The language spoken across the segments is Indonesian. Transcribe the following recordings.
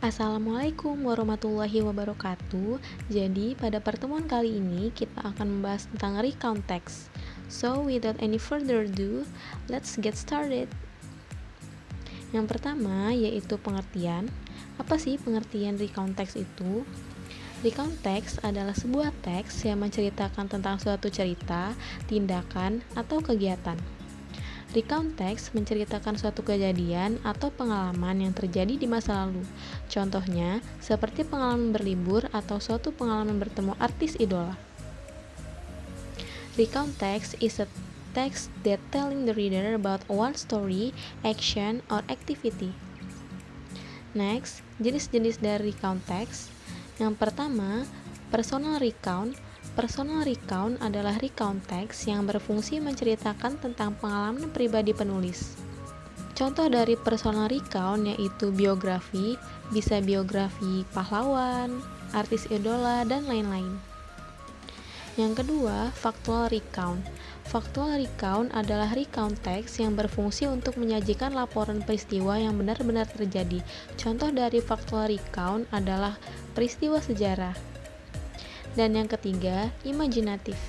Assalamualaikum warahmatullahi wabarakatuh. Jadi, pada pertemuan kali ini kita akan membahas tentang recount text. So, without any further ado, let's get started. Yang pertama yaitu pengertian. Apa sih pengertian recount text itu? Recount text adalah sebuah teks yang menceritakan tentang suatu cerita, tindakan, atau kegiatan. Recount text menceritakan suatu kejadian atau pengalaman yang terjadi di masa lalu. Contohnya, seperti pengalaman berlibur atau suatu pengalaman bertemu artis idola. Recount text is a text that telling the reader about one story, action, or activity. Next, jenis-jenis dari recount text. Yang pertama, personal recount. Personal recount adalah recount text yang berfungsi menceritakan tentang pengalaman pribadi penulis. Contoh dari personal recount yaitu biografi, bisa biografi pahlawan, artis idola, dan lain-lain. Yang kedua, factual recount. Factual recount adalah recount text yang berfungsi untuk menyajikan laporan peristiwa yang benar-benar terjadi. Contoh dari factual recount adalah peristiwa sejarah. Dan yang ketiga, imajinatif.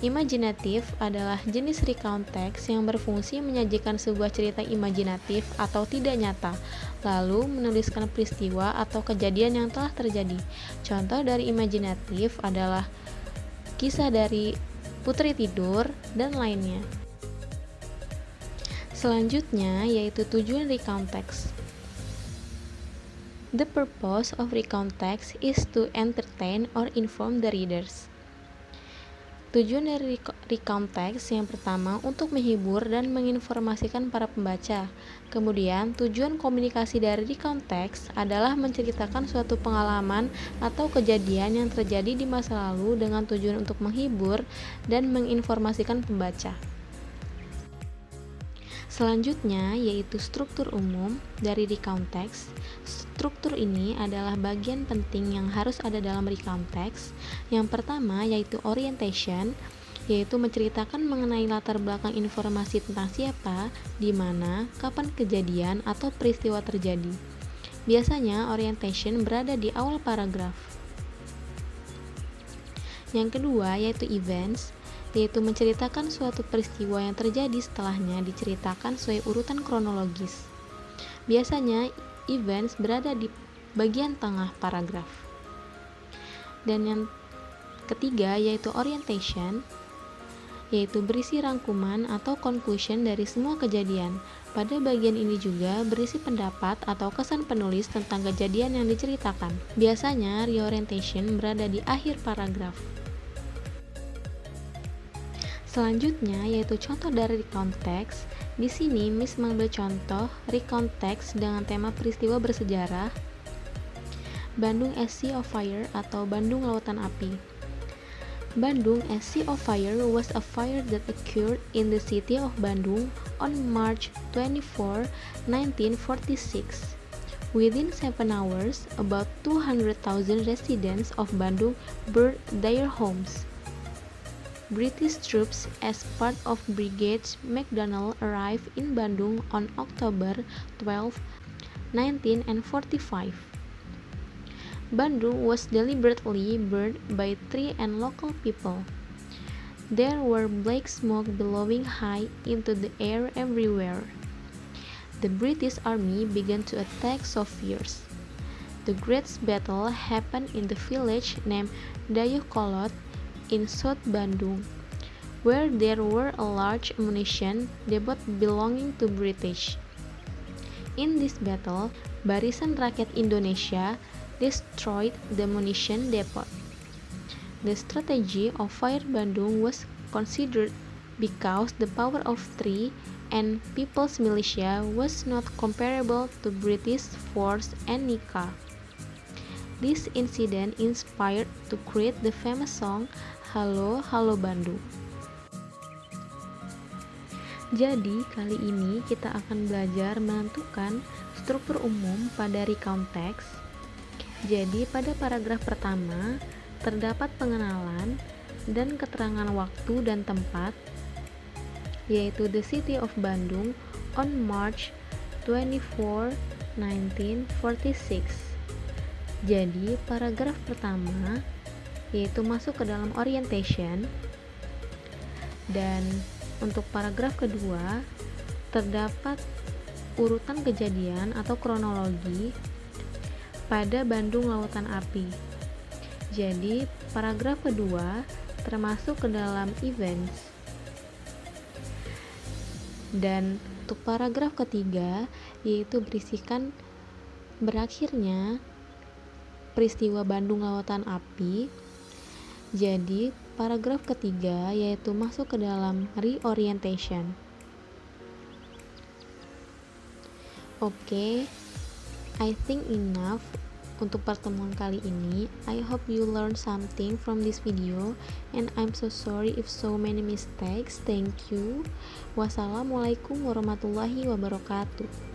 Imajinatif adalah jenis recount text yang berfungsi menyajikan sebuah cerita imajinatif atau tidak nyata, lalu menuliskan peristiwa atau kejadian yang telah terjadi. Contoh dari imajinatif adalah kisah dari Putri Tidur dan lainnya. Selanjutnya yaitu tujuan recount text. The purpose of recount text is to entertain or inform the readers. Tujuan dari recount text yang pertama untuk menghibur dan menginformasikan para pembaca. Kemudian, tujuan komunikasi dari recount text adalah menceritakan suatu pengalaman atau kejadian yang terjadi di masa lalu dengan tujuan untuk menghibur dan menginformasikan pembaca. Selanjutnya yaitu struktur umum dari recount text. Struktur ini adalah bagian penting yang harus ada dalam recount text. Yang pertama yaitu orientation, yaitu menceritakan mengenai latar belakang informasi tentang siapa, di mana, kapan kejadian atau peristiwa terjadi. Biasanya orientation berada di awal paragraf. Yang kedua yaitu events, yaitu menceritakan suatu peristiwa yang terjadi setelahnya diceritakan sesuai urutan kronologis. Biasanya, events berada di bagian tengah paragraf. Dan yang ketiga yaitu orientation, yaitu berisi rangkuman atau conclusion dari semua kejadian. Pada bagian ini juga berisi pendapat atau kesan penulis tentang kejadian yang diceritakan. Biasanya, reorientation berada di akhir paragraf. Selanjutnya yaitu contoh dari recount text. Di sini Miss mengambil contoh recount text dengan tema peristiwa bersejarah Bandung as Sea of Fire atau Bandung Lautan Api. Bandung as Sea of Fire was a fire that occurred in the city of Bandung on March 24, 1946. Within 7 hours, about 200,000 residents of Bandung burned their homes. British troops as part of Brigade MacDonald arrived in Bandung on October 12, 1945. Bandung was deliberately burned by trees and local people. There were black smoke billowing high into the air everywhere. The British Army began to attack Soviets. The great battle happened in the village named Dayakolot in South Bandung, where there were a large ammunition depot belonging to British. In this battle, Barisan Rakyat Indonesia destroyed the ammunition depot. The strategy of Fire Bandung was considered because the power of tree and people's militia was not comparable to British force and Nika. This incident inspired to create the famous song Halo Halo Bandung. Jadi, kali ini kita akan belajar menentukan struktur umum pada recount text. Jadi, pada paragraf pertama terdapat pengenalan dan keterangan waktu dan tempat, yaitu the city of Bandung on March 24, 1946. Jadi, paragraf pertama yaitu masuk ke dalam orientation, dan untuk paragraf kedua terdapat urutan kejadian atau kronologi pada Bandung Lautan Api. Jadi, paragraf kedua termasuk ke dalam events. Dan untuk paragraf ketiga yaitu berisikan berakhirnya peristiwa Bandung Lautan Api. Jadi, paragraf ketiga yaitu masuk ke dalam reorientation. Oke, I think enough untuk pertemuan kali ini. I hope you learn something from this video, and I'm so sorry if so many mistakes. Thank you. Wassalamualaikum warahmatullahi wabarakatuh.